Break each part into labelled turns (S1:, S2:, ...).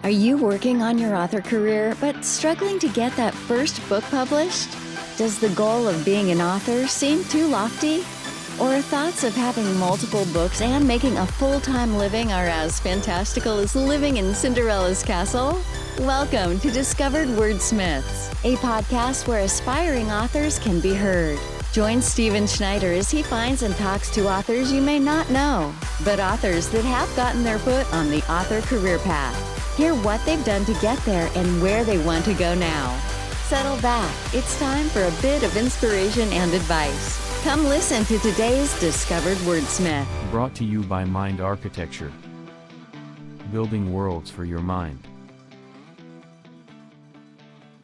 S1: Are you working on your author career but struggling to get that first book published? Does the goal of being an author seem too lofty? Or thoughts of having multiple books and making a full-time living are as fantastical as living in Cinderella's castle? Welcome to Discovered Wordsmiths, a podcast where aspiring authors can be heard. Join Stephen Schneider as he finds and talks to authors you may not know, but authors that have gotten their foot on the author career path. Hear what they've done to get there and where they want to go now. Settle back. It's time for a bit of inspiration and advice. Come listen to today's Discovered Wordsmith.
S2: Brought to you by Mind Architecture. Building worlds for your mind.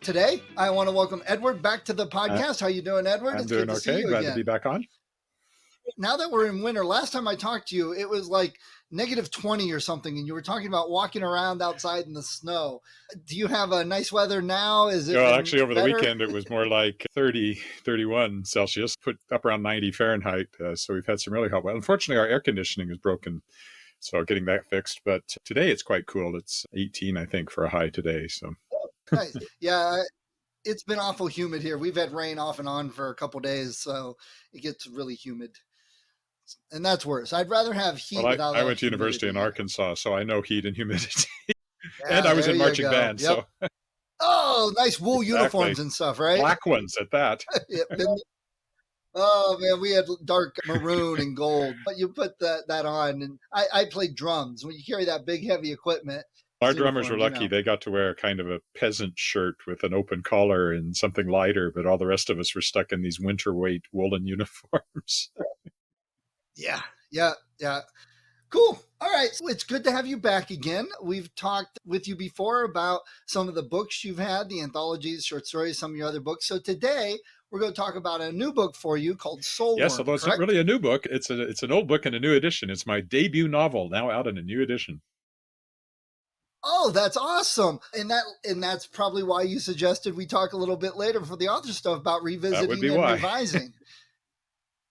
S3: Today, I want to welcome Edward back to the podcast. How you doing, Edward?
S4: I'm doing okay. Glad to be back on.
S3: Now that we're in winter, last time I talked to you, it was like -20 or something, and you were talking about walking around outside in the snow. Do you have a nice weather now? Is it
S4: actually over
S3: better?
S4: The weekend it was more like 30, 31 Celsius, put up around 90 Fahrenheit. So we've had some really hot weather. Unfortunately, our air conditioning is broken, so getting that fixed. But today it's quite cool. It's 18, I think, for a high today. So
S3: nice. Yeah, it's been awful humid here. We've had rain off and on for a couple days, so it gets really humid. And that's worse. I'd rather have heat without
S4: I went to university in Arkansas, so I know heat and humidity.
S3: Yeah,
S4: and I was in marching band.
S3: Yep.
S4: So
S3: oh, nice wool uniforms and stuff, right?
S4: Black ones at that.
S3: Oh man, we had dark maroon and gold, but you put that on, and I played drums. When you carry that big heavy equipment,
S4: our drummers were lucky. They got to wear kind of a peasant shirt with an open collar and something lighter, but all the rest of us were stuck in these winter weight woolen uniforms.
S3: Yeah. Cool. All right. So it's good to have you back again. We've talked with you before about some of the books you've had, the anthologies, short stories, some of your other books. So today we're going to talk about a new book for you called Soulworm.
S4: Yes, although it's not really a new book. It's an old book in a new edition. It's my debut novel, now out in a new edition.
S3: Oh, that's awesome. And that's probably why you suggested we talk a little bit later for the author stuff about revisiting and revising.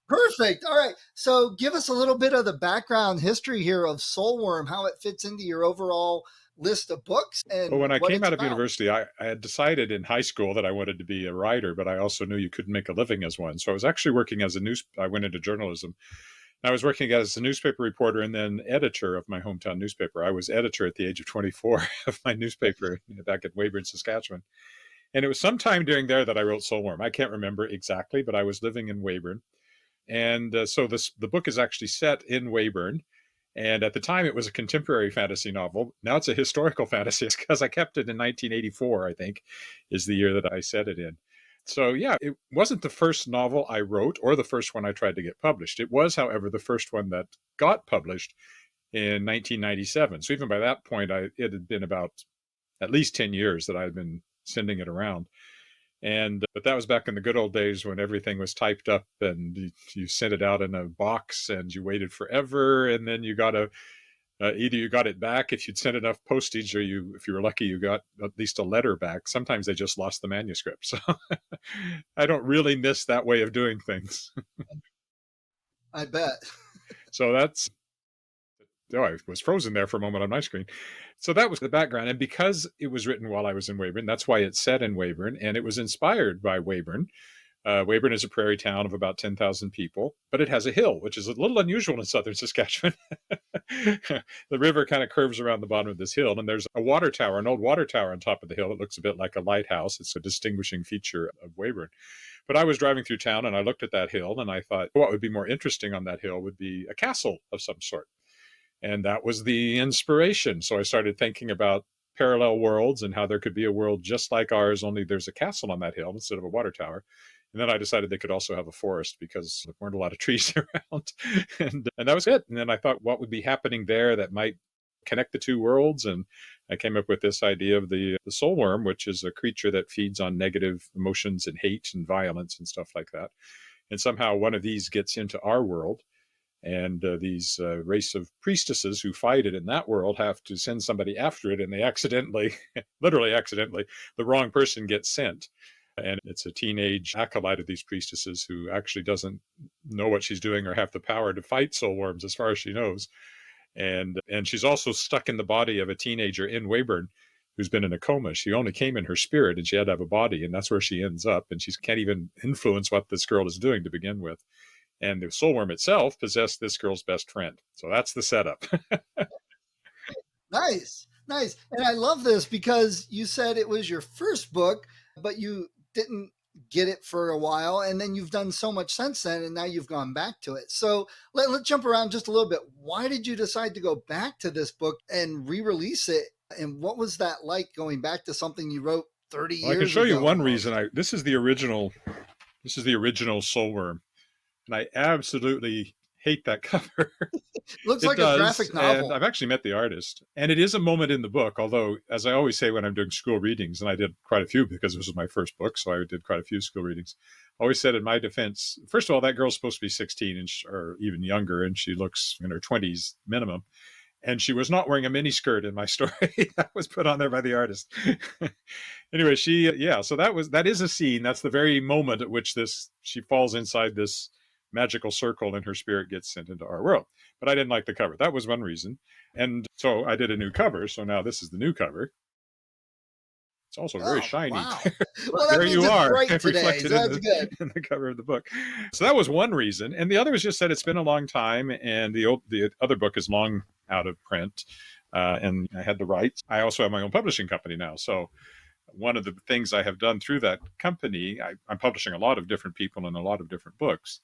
S3: Perfect. All right. So give us a little bit of the background history here of Soulworm, how it fits into your overall list of books. And
S4: well, when I came out of university, I had decided in high school that I wanted to be a writer, but I also knew you couldn't make a living as one. So I was actually working as I went into journalism. I was working as a newspaper reporter and then editor of my hometown newspaper. I was editor at the age of 24 of my newspaper back at Weyburn, Saskatchewan. And it was sometime during there that I wrote Soulworm. I can't remember exactly, but I was living in Weyburn. And so the book is actually set in Weyburn. And at the time, it was a contemporary fantasy novel. Now it's a historical fantasy because I kept it in 1984, I think, is the year that I set it in. So yeah, it wasn't the first novel I wrote or the first one I tried to get published. It was, however, the first one that got published in 1997. So even by that point, it had been about at least 10 years that I had been sending it around. But that was back in the good old days when everything was typed up and you sent it out in a box and you waited forever. And then you got either you got it back if you'd sent enough postage, or if you were lucky, you got at least a letter back. Sometimes they just lost the manuscript. So I don't really miss that way of doing things.
S3: I bet.
S4: So I was frozen there for a moment on my screen. So that was the background. And because it was written while I was in Weyburn, that's why it's set in Weyburn. And it was inspired by Weyburn. Weyburn is a prairie town of about 10,000 people, but it has a hill, which is a little unusual in southern Saskatchewan. The river kind of curves around the bottom of this hill, and there's a water tower, an old water tower on top of the hill. It looks a bit like a lighthouse. It's a distinguishing feature of Weyburn. But I was driving through town, and I looked at that hill, and I thought, what would be more interesting on that hill would be a castle of some sort. And that was the inspiration. So I started thinking about parallel worlds and how there could be a world just like ours, only there's a castle on that hill instead of a water tower. And then I decided they could also have a forest because there weren't a lot of trees around. And that was it. And then I thought, what would be happening there that might connect the two worlds? And I came up with this idea of the soulworm, which is a creature that feeds on negative emotions and hate and violence and stuff like that. And somehow one of these gets into our world. And these race of priestesses who fight it in that world have to send somebody after it, and they accidentally, literally accidentally, the wrong person gets sent. And it's a teenage acolyte of these priestesses who actually doesn't know what she's doing or have the power to fight soulworms as far as she knows. And she's also stuck in the body of a teenager in Weyburn who's been in a coma. She only came in her spirit, and she had to have a body, and that's where she ends up. And she can't even influence what this girl is doing to begin with. And the Soulworm itself possessed this girl's best friend. So that's the setup.
S3: Nice. And I love this because you said it was your first book, but you didn't get it for a while. And then you've done so much since then, and now you've gone back to it. So let's jump around just a little bit. Why did you decide to go back to this book and re-release it? And what was that like, going back to something you wrote 30 years ago?
S4: I can show you one reason. This is the original Soulworm. And I absolutely hate that cover.
S3: Looks like a graphic novel.
S4: And I've actually met the artist. And it is a moment in the book, although, as I always say when I'm doing school readings, and I did quite a few because this was my first book, so I did quite a few school readings. I always said in my defense, first of all, that girl's supposed to be 16 or even younger, and she looks in her 20s minimum. And she was not wearing a miniskirt in my story. That was put on there by the artist. Anyway, so that is a scene. That's the very moment at which she falls inside this magical circle and her spirit gets sent into our world. But I didn't like the cover. That was one reason. And so I did a new cover. So now this is the new cover. It's also very shiny.
S3: Wow. Well,
S4: there you are,
S3: reflected
S4: in the cover of the book. So that was one reason. And the other was just that it's been a long time, and the other book is long out of print, and I had the rights. I also have my own publishing company now. So one of the things I have done through that company, I'm publishing a lot of different people and a lot of different books.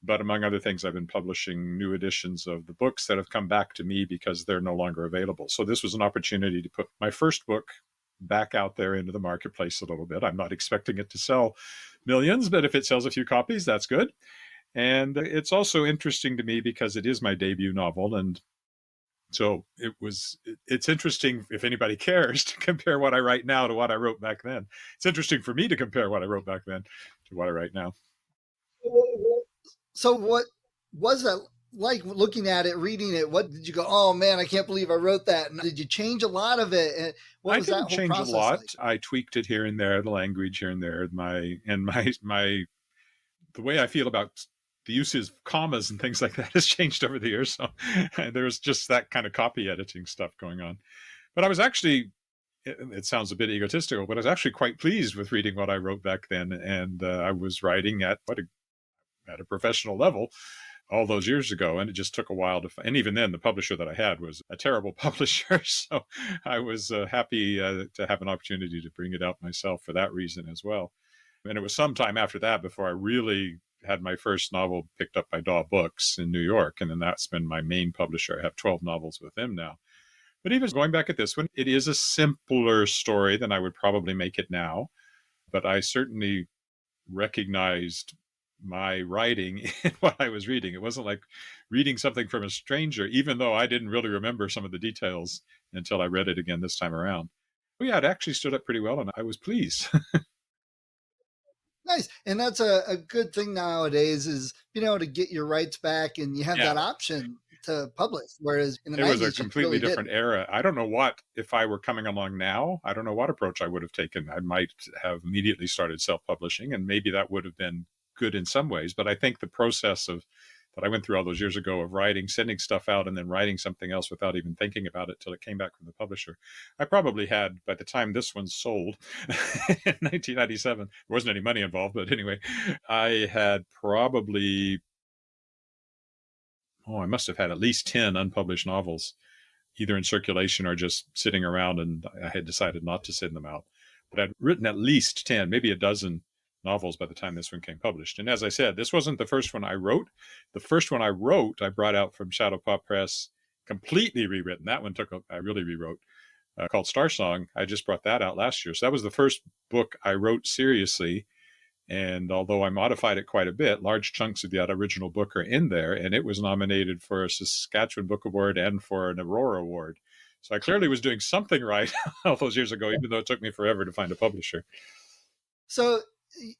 S4: But among other things, I've been publishing new editions of the books that have come back to me because they're no longer available. So this was an opportunity to put my first book back out there into the marketplace a little bit. I'm not expecting it to sell millions, but if it sells a few copies, that's good. And it's also interesting to me because it is my debut novel. And so it's interesting, if anybody cares, to compare what I write now to what I wrote back then. It's interesting for me to compare what I wrote back then to what I write now.
S3: So what was that like, looking at it, reading it? What did you go, oh man, I can't believe I wrote that? And did you change a lot of it? And what was
S4: I didn't
S3: that whole
S4: change
S3: process
S4: a lot.
S3: like?
S4: I tweaked it here and there, the language here and there, the way I feel about the uses of commas and things like that has changed over the years. So there's just that kind of copy editing stuff going on. But I was actually, it sounds a bit egotistical, but I was actually quite pleased with reading what I wrote back then. And I was writing at a professional level all those years ago, and it just took a while and even then the publisher that I had was a terrible publisher, so I was happy to have an opportunity to bring it out myself for that reason as well. And it was some time after that before I really had my first novel picked up by DAW Books in New York, and then that's been my main publisher. I have 12 novels with them now. But even going back at this one, it is a simpler story than I would probably make it now, but I certainly recognized my writing in what I was reading. It wasn't like reading something from a stranger, even though I didn't really remember some of the details until I read it again this time around. But yeah, it actually stood up pretty well, and I was pleased.
S3: Nice. And that's a good thing nowadays, is being able to get your rights back, and you have that option to publish. Whereas in the 90s,
S4: it was a completely different era. I don't know if I were coming along now, I don't know what approach I would have taken. I might have immediately started self-publishing, and maybe that would have been good in some ways. But I think the process that I went through all those years ago of writing, sending stuff out, and then writing something else without even thinking about it till it came back from the publisher, I probably had, by the time this one sold in 1997, there wasn't any money involved, but anyway, I had probably, I must have had at least 10 unpublished novels, either in circulation or just sitting around, and I had decided not to send them out. But I'd written at least 10, maybe a dozen novels by the time this one came published. And as I said, this wasn't the first one I wrote. The first one I wrote, I brought out from Shadowpaw Press, completely rewritten. That one I really rewrote, called Star Song. I just brought that out last year. So that was the first book I wrote seriously. And although I modified it quite a bit, large chunks of that original book are in there, and it was nominated for a Saskatchewan Book Award and for an Aurora Award. So I clearly was doing something right all those years ago, even though it took me forever to find a publisher.
S3: So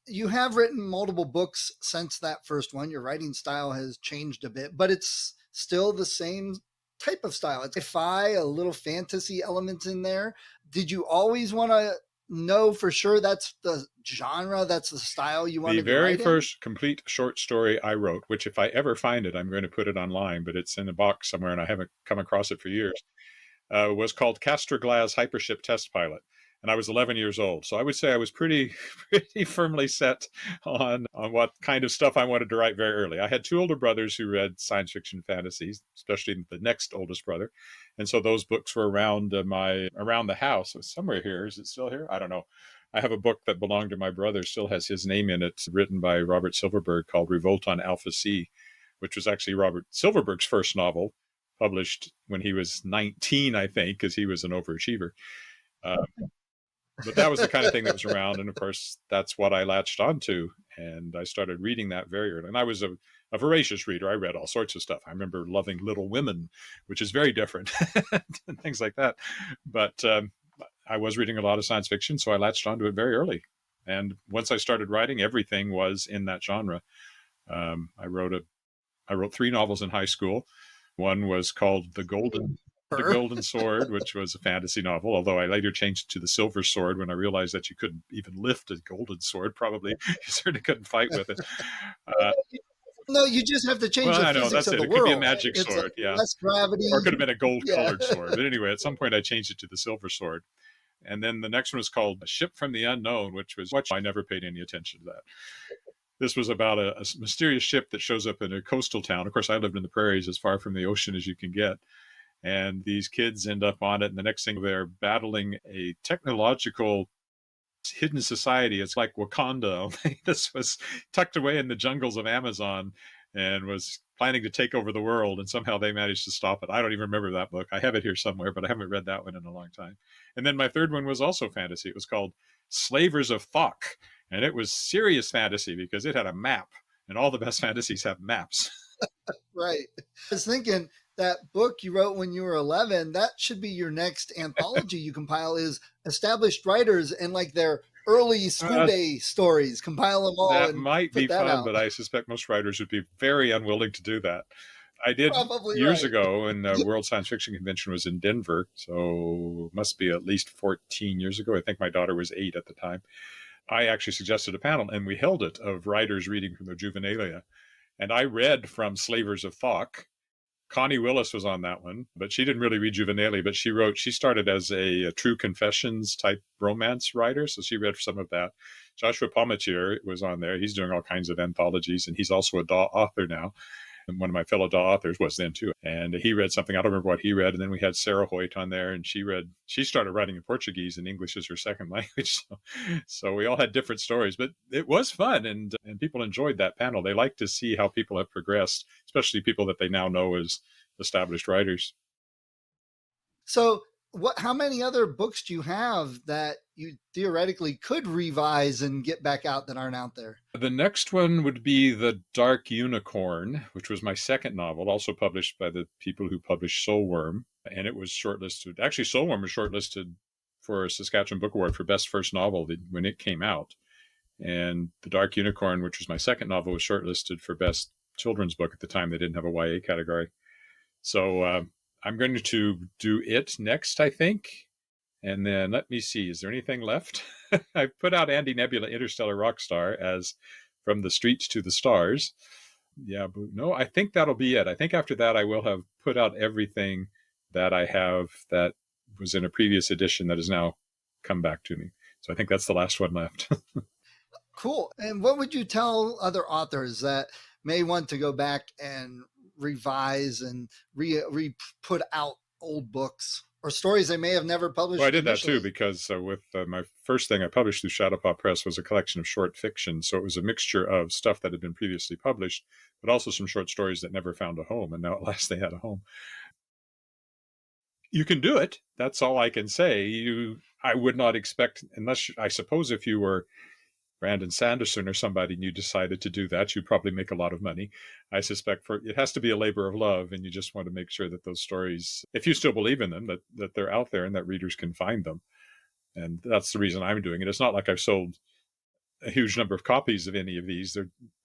S3: you have written multiple books since that first one. Your writing style has changed a bit, but it's still the same type of style. It's sci-fi, a little fantasy elements in there. Did you always want to know for sure that's the genre, that's the style you wanted to write in?
S4: The very first complete short story I wrote, which if I ever find it, I'm going to put it online, but it's in a box somewhere and I haven't come across it for years, was called Castor Glass Hypership Test Pilot. And I was 11 years old. So I would say I was pretty firmly set on what kind of stuff I wanted to write very early. I had two older brothers who read science fiction fantasies, especially the next oldest brother. And so those books were around the house. It was somewhere here. Is it still here? I don't know. I have a book that belonged to my brother, still has his name in it, written by Robert Silverberg, called Revolt on Alpha C, which was actually Robert Silverberg's first novel, published when he was 19, I think, because he was an overachiever. But that was the kind of thing that was around. And of course, that's what I latched onto. And I started reading that very early. And I was a voracious reader. I read all sorts of stuff. I remember loving Little Women, which is very different, and things like that. But I was reading a lot of science fiction, so I latched onto it very early. And once I started writing, everything was in that genre. I wrote 3 novels in high school. One was called The Golden Sword, which was a fantasy novel, although I later changed it to The Silver Sword when I realized that you couldn't even lift a golden sword. Probably you certainly couldn't fight with it.
S3: No, you just have to change the physics of the world.
S4: It could be a magic sword,
S3: less gravity.
S4: Or it could have been a gold-colored sword. But anyway, at some point I changed it to The Silver Sword. And then the next one was called A Ship from the Unknown, which I never paid any attention to that. This was about a mysterious ship that shows up in a coastal town. Of course, I lived in the prairies, as far from the ocean as you can get. And these kids end up on it, and the next thing they're battling a technological hidden society. It's like Wakanda. This was tucked away in the jungles of Amazon and was planning to take over the world, and somehow they managed to stop it. I don't even remember that book. I have it here somewhere, but I haven't read that one in a long time. And then my third one was also fantasy. It was called Slavers of Thok, and it was serious fantasy because it had a map, and all the best fantasies have maps.
S3: Right. I was thinking that book you wrote when you were 11, that should be your next anthology you compile, is established writers and like their early school day stories. Compile them all.
S4: That might be fun, but I suspect most writers would be very unwilling to do that. I did probably years ago, and World Science Fiction Convention was in Denver, so it must be at least 14 years ago. I think my daughter was 8 at the time. I actually suggested a panel, and we held it, of writers reading from their juvenilia. And I read from Slavers of Thok. Connie Willis was on that one, but she didn't really read juvenilia, but she started as a True Confessions type romance writer, so she read some of that. Joshua Palmatier was on there. He's doing all kinds of anthologies, and he's also a DAW author now. And one of my fellow DAW authors was then too. And he read something, I don't remember what he read. And then we had Sarah Hoyt on there, and she started writing in Portuguese, and English is her second language. So we all had different stories, but it was fun, and people enjoyed that panel. They like to see how people have progressed, especially people that they now know as established writers.
S3: So how many other books do you have that you theoretically could revise and get back out that aren't out there?
S4: The next one would be The Dark Unicorn, which was my second novel, also published by the people who published Soulworm. And it was shortlisted. Actually, Soulworm was shortlisted for a Saskatchewan Book Award for Best First Novel when it came out. And The Dark Unicorn, which was my second novel, was shortlisted for Best Children's Book. At the time, they didn't have a YA category. So I'm going to do it next, I think. And then let me see, is there anything left? I put out Andy Nebula Interstellar Rockstar as From the Streets to the Stars. Yeah, but no, I think that'll be it. I think after that, I will have put out everything that I have that was in a previous edition that has now come back to me. So I think that's the last one left.
S3: Cool. And what would you tell other authors that may want to go back and revise and put out old books or stories they may have never published?
S4: Well, I did initially. That too, because with my first thing I published through Shadowpaw Press was a collection of short fiction. So it was a mixture of stuff that had been previously published, but also some short stories that never found a home. And now at last they had a home. You can do it. That's all I can say. I would not expect, unless, I suppose if you were Brandon Sanderson or somebody and you decided to do that, you'd probably make a lot of money. I suspect it has to be a labor of love, and you just want to make sure that those stories, if you still believe in them, that they're out there and that readers can find them. And that's the reason I'm doing it. It's not like I've sold a huge number of copies of any of these,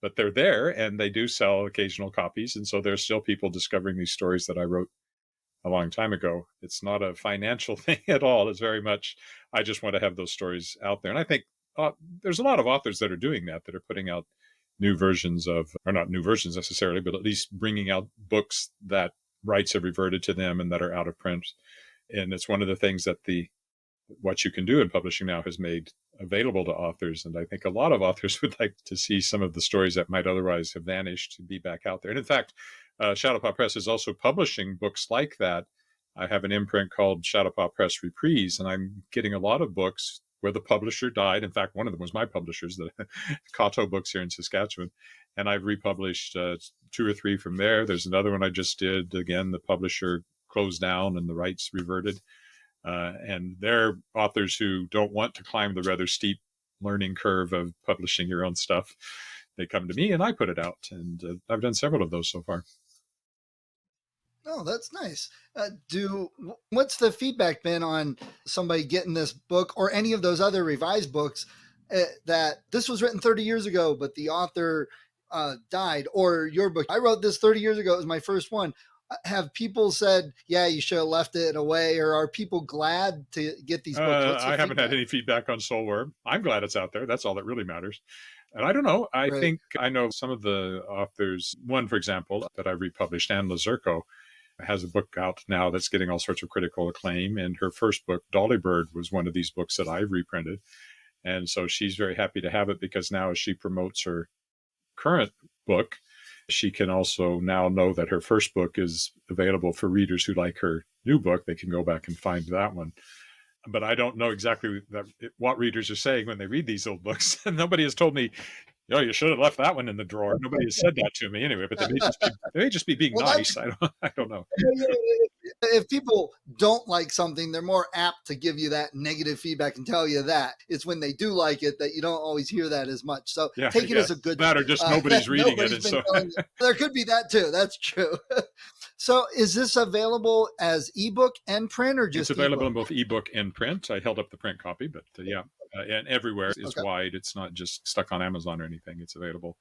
S4: but they're there, and they do sell occasional copies. And so there's still people discovering these stories that I wrote a long time ago. It's not a financial thing at all. It's very much, I just want to have those stories out there. And I think there's a lot of authors that are doing that are putting out new versions of, or not new versions necessarily, but at least bringing out books that rights have reverted to them and that are out of print. And it's one of the things that what you can do in publishing now has made available to authors. And I think a lot of authors would like to see some of the stories that might otherwise have vanished to be back out there. And in fact, Shadowpaw Press is also publishing books like that. I have an imprint called Shadowpaw Press Reprise, and I'm getting a lot of books where the publisher died. In fact, one of them was my publishers, the Coteau Books here in Saskatchewan. And I've republished 2 or 3 from there. There's another one I just did. Again, the publisher closed down and the rights reverted. And they're authors who don't want to climb the rather steep learning curve of publishing your own stuff. They come to me and I put it out. And I've done several of those so far.
S3: Oh, that's nice. What's the feedback been on somebody getting this book or any of those other revised books that this was written 30 years ago, but the author died, or your book, I wrote this 30 years ago, it was my first one. Have people said, yeah, you should have left it away, or are people glad to get these books?
S4: I haven't had any feedback on Soulworm. I'm glad it's out there. That's all that really matters. And I don't know. I think I know some of the authors. One, for example, that I republished, Anne Lazurko, has a book out now that's getting all sorts of critical acclaim. And her first book, Dolly Bird, was one of these books that I reprinted. And so she's very happy to have it because now as she promotes her current book, she can also now know that her first book is available for readers who like her new book. They can go back and find that one. But I don't know exactly what readers are saying when they read these old books. Nobody has told me, you should have left that one in the drawer. Nobody has said that to me anyway, but they may just be being nice. I don't know.
S3: If people don't like something, they're more apt to give you that negative feedback and tell you that. It's when they do like it that you don't always hear that as much. So take it as a good
S4: that, or just nobody's reading it. And so
S3: there could be that too. That's true. So is this available as ebook and print, or just
S4: it's available in both ebook and print? I held up the print copy, but and everywhere is wide. It's not just stuck on Amazon or anything. It's available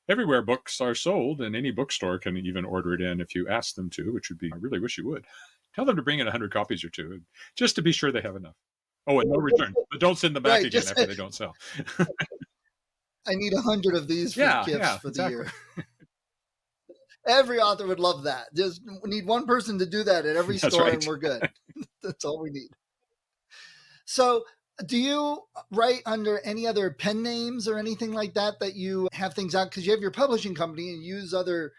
S4: everywhere books are sold, and any bookstore can even order it in if you ask them to, which would be, I really wish you would. Tell them to bring in 100 copies or 2, just to be sure they have enough. Oh, and no return. But don't send them back again after they don't sell.
S3: I need 100 of these for gifts for the year. Every author would love that. Just need one person to do that at every store, and we're good. That's all we need. So do you write under any other pen names or anything like that you have things out? Because you have your publishing company and use other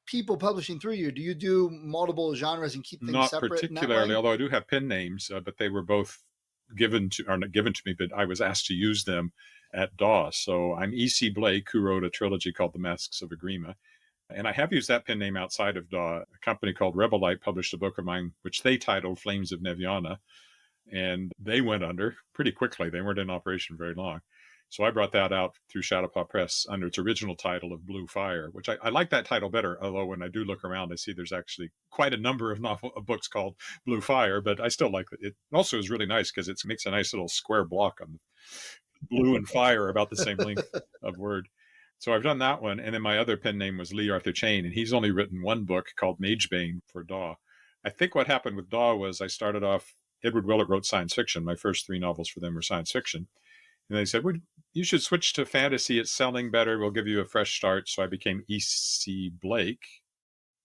S3: people publishing through you. Do you do multiple genres and keep things separate?
S4: Not particularly, although I do have pen names, but they were both not given to me, but I was asked to use them at DAW. So I'm E.C. Blake, who wrote a trilogy called The Masks of Agyrima. And I have used that pen name outside of DAW. A company called Rebel Light published a book of mine, which they titled Flames of Neviana. And they went under pretty quickly. They weren't in operation very long. So I brought that out through Shadowpaw Press under its original title of Blue Fire, which I like that title better. Although when I do look around, I see there's actually quite a number of books called Blue Fire, but I still like it. It also is really nice because it makes a nice little square block on blue and fire, about the same length of word. So I've done that one. And then my other pen name was Lee Arthur Chain, and he's only written one book called Magebane for DAW. I think what happened with DAW was I started off, Edward Willett wrote science fiction. My first 3 novels for them were science fiction. And they said, well, you should switch to fantasy. It's selling better. We'll give you a fresh start. So I became E.C. Blake.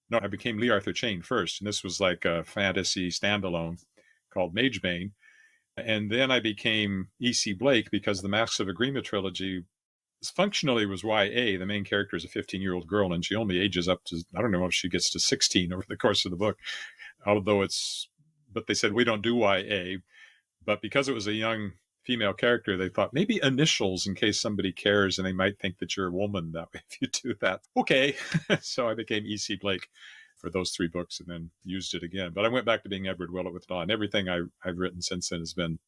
S4: No, I became Lee Arthur Chain first. And this was like a fantasy standalone called Magebane. And then I became E.C. Blake because the Masks of Agyrima trilogy functionally was YA. The main character is a 15-year-old girl, and she only ages up to, I don't know if she gets to 16 over the course of the book. But they said, we don't do YA. But because it was a young female character, they thought maybe initials in case somebody cares and they might think that you're a woman that way if you do that. Okay. So I became E.C. Blake for those 3 books and then used it again. But I went back to being Edward Willett with DAW, and everything I've written since then has been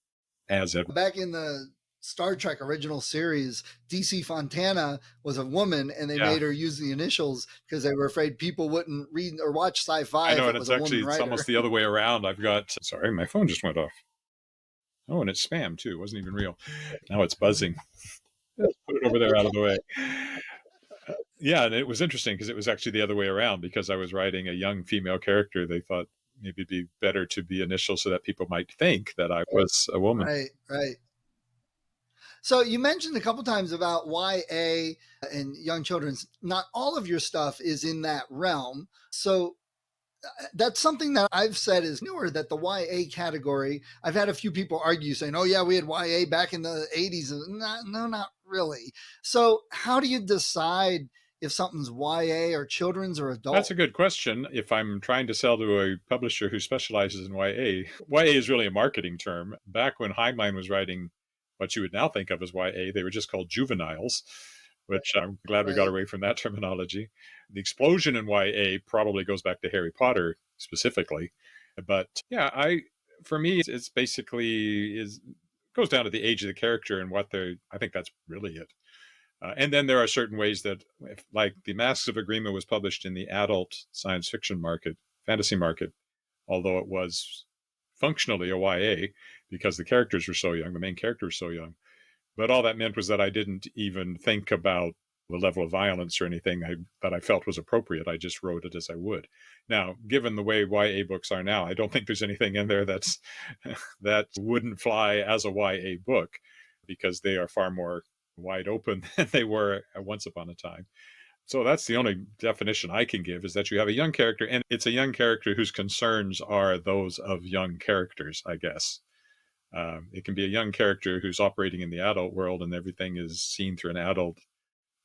S4: as Edward.
S3: Back in the Star Trek original series, DC Fontana was a woman, and they made her use the initials because they were afraid people wouldn't read or watch sci-fi.
S4: I know, and it's almost the other way around. Sorry, my phone just went off. Oh, and it's spam too. It wasn't even real. Now it's buzzing. Let's put it over there out of the way. And it was interesting because it was actually the other way around, because I was writing a young female character. They thought, maybe it'd be better to be initial so that people might think that I was a woman.
S3: Right, right. So you mentioned a couple times about YA and young children's. Not all of your stuff is in that realm. So that's something that I've said is newer, that the YA category, I've had a few people argue saying, oh yeah, we had YA back in the 80s. No, not really. So how do you decide if something's YA or children's or adult?
S4: That's a good question. If I'm trying to sell to a publisher who specializes in YA, YA is really a marketing term. Back when Heinlein was writing what you would now think of as YA, they were just called juveniles, which I'm glad we got away from that terminology. The explosion in YA probably goes back to Harry Potter specifically. But yeah, for me, it's basically goes down to the age of the character and what I think that's really it. And then there are certain ways that, like the Masks of Agyrima was published in the adult science fiction market, fantasy market, although it was functionally a YA because the characters were so young, the main character was so young. But all that meant was that I didn't even think about the level of violence or anything that I felt was appropriate. I just wrote it as I would. Now, given the way YA books are now, I don't think there's anything in there that wouldn't fly as a YA book because they are far more wide open than they were once upon a time. So that's the only definition I can give, is that you have a young character, and it's a young character whose concerns are those of young characters, I guess. It can be a young character who's operating in the adult world and everything is seen through an adult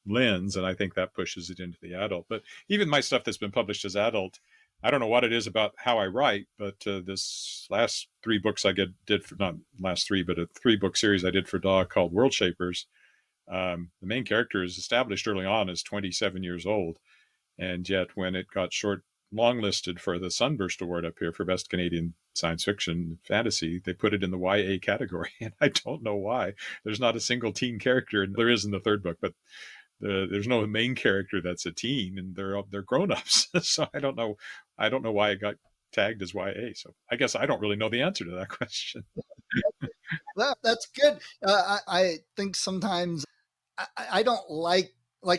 S4: lens, and I think that pushes it into the adult. But even my stuff that's been published as adult, I don't know what it is about how I write, but this last 3 books I did for, not last 3, but a 3-book series I did for DAW called Worldshapers. The main character is established early on as 27 years old. And yet when it got longlisted for the Sunburst Award up here for Best Canadian Science Fiction Fantasy, they put it in the YA category. And I don't know why. There's not a single teen character. There is in the 3rd book, but there's no main character that's a teen, and they're grown-ups. So I don't know why it got tagged as YA. So I guess I don't really know the answer to that question.
S3: That's good. I think sometimes I don't like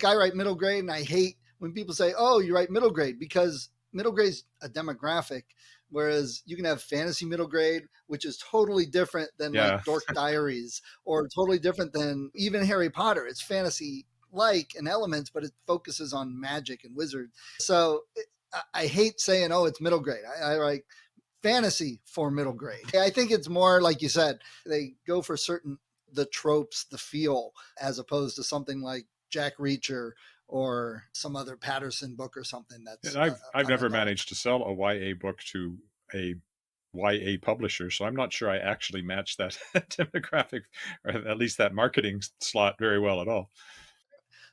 S3: I write middle grade, and I hate when people say, oh, you write middle grade, because middle grade is a demographic, whereas you can have fantasy middle grade, which is totally different than like Dork Diaries, or totally different than even Harry Potter. It's fantasy like in elements, but it focuses on magic and wizards. So I hate saying, oh, it's middle grade. I write fantasy for middle grade. I think it's more like you said, they go for the tropes, the feel, as opposed to something like Jack Reacher or some other Patterson book or something. That's
S4: I've never managed to sell a YA book to a YA publisher, so I'm not sure I actually match that demographic, or at least that marketing slot, very well at all.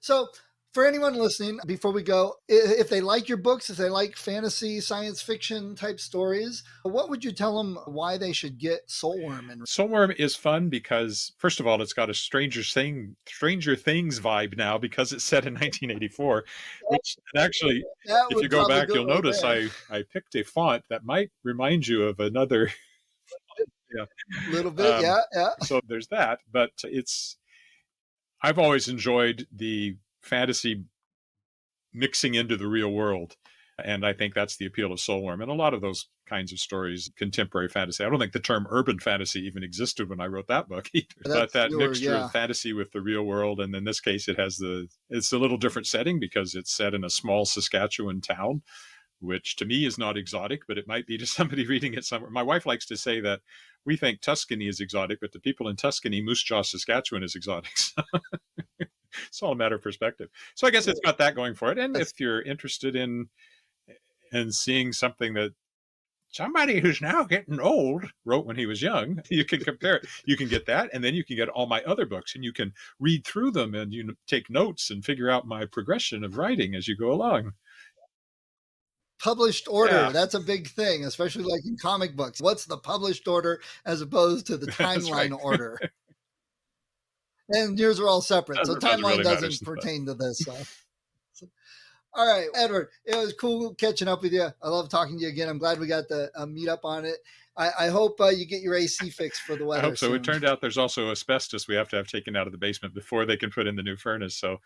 S3: So for anyone listening, before we go, if they like your books, if they like fantasy, science fiction type stories, what would you tell them why they should get Soulworm?
S4: Soulworm is fun because, first of all, it's got a Stranger Things vibe now because it's set in 1984, which actually, if you go back, you'll notice I picked a font that might remind you of another.
S3: A little bit, yeah.
S4: So there's that, but I've always enjoyed the fantasy mixing into the real world. And I think that's the appeal of Soulworm. And a lot of those kinds of stories, contemporary fantasy. I don't think the term urban fantasy even existed when I wrote that book either. But that mixture of fantasy with the real world. And in this case, it's a little different setting because it's set in a small Saskatchewan town, which to me is not exotic, but it might be to somebody reading it somewhere. My wife likes to say that we think Tuscany is exotic, but to people in Tuscany, Moose Jaw, Saskatchewan is exotic. So it's all a matter of perspective. So I guess it's got that going for it. And if you're interested in seeing something that somebody who's now getting old wrote when he was young, you can compare it. You can get that, and then you can get all my other books, and you can read through them, and you take notes and figure out my progression of writing as you go along.
S3: Published order, that's a big thing, especially like in comic books. What's the published order as opposed to the timeline order? And yours are all separate, so timeline doesn't pertain to this. All right, Edward, it was cool catching up with you. I love talking to you again. I'm glad we got to meet up on it. I hope you get your AC fixed for the weather.
S4: I hope so.
S3: Soon.
S4: It turned out there's also asbestos we have to have taken out of the basement before they can put in the new furnace. So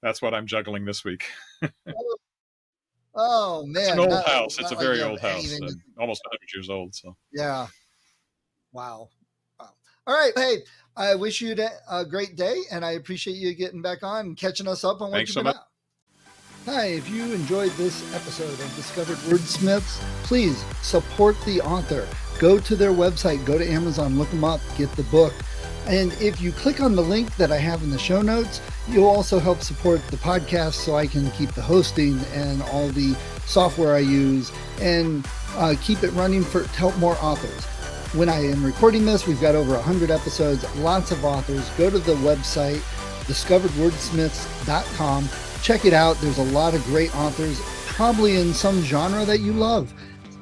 S4: that's what I'm juggling this week.
S3: Oh
S4: It's an
S3: man,
S4: old house. It's a
S3: not like
S4: very
S3: you have
S4: old house,
S3: anything to,
S4: almost 100 years old. So
S3: yeah. Wow. Wow. All right. Hey, I wish you a great day, and I appreciate you getting back on and catching us up on what
S4: thanks
S3: you've
S4: so
S3: been
S4: much.
S3: out. Hi, if you enjoyed this episode of Discovered Wordsmiths, please support the author. Go to their website, go to Amazon, look them up, get the book. And if you click on the link that I have in the show notes, you'll also help support the podcast so I can keep the hosting and all the software I use and keep it running to help more authors. When I am recording this, we've got over 100 episodes, lots of authors. Go to the website, discoveredwordsmiths.com. Check it out. There's a lot of great authors, probably in some genre that you love.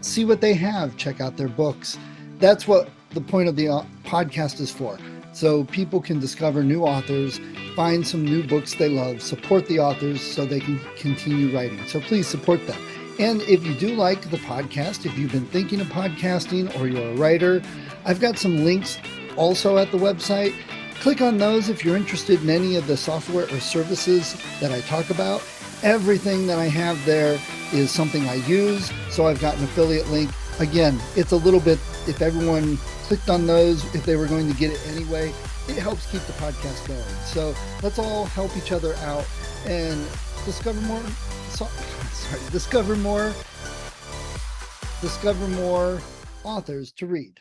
S3: See what they have. Check out their books. That's what the point of the podcast is for. So people can discover new authors, find some new books they love, support the authors so they can continue writing. So please support them. And if you do like the podcast, if you've been thinking of podcasting or you're a writer, I've got some links also at the website. Click on those if you're interested in any of the software or services that I talk about. Everything that I have there is something I use, so I've got an affiliate link. Again, it's a little bit, if everyone clicked on those, if they were going to get it anyway, it helps keep the podcast going. So let's all help each other out and discover more authors to read.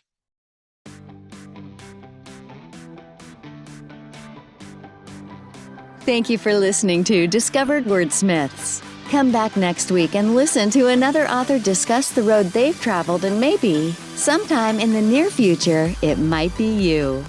S1: Thank you for listening to Discovered Wordsmiths. Come back next week and listen to another author discuss the road they've traveled, and maybe, sometime in the near future, it might be you.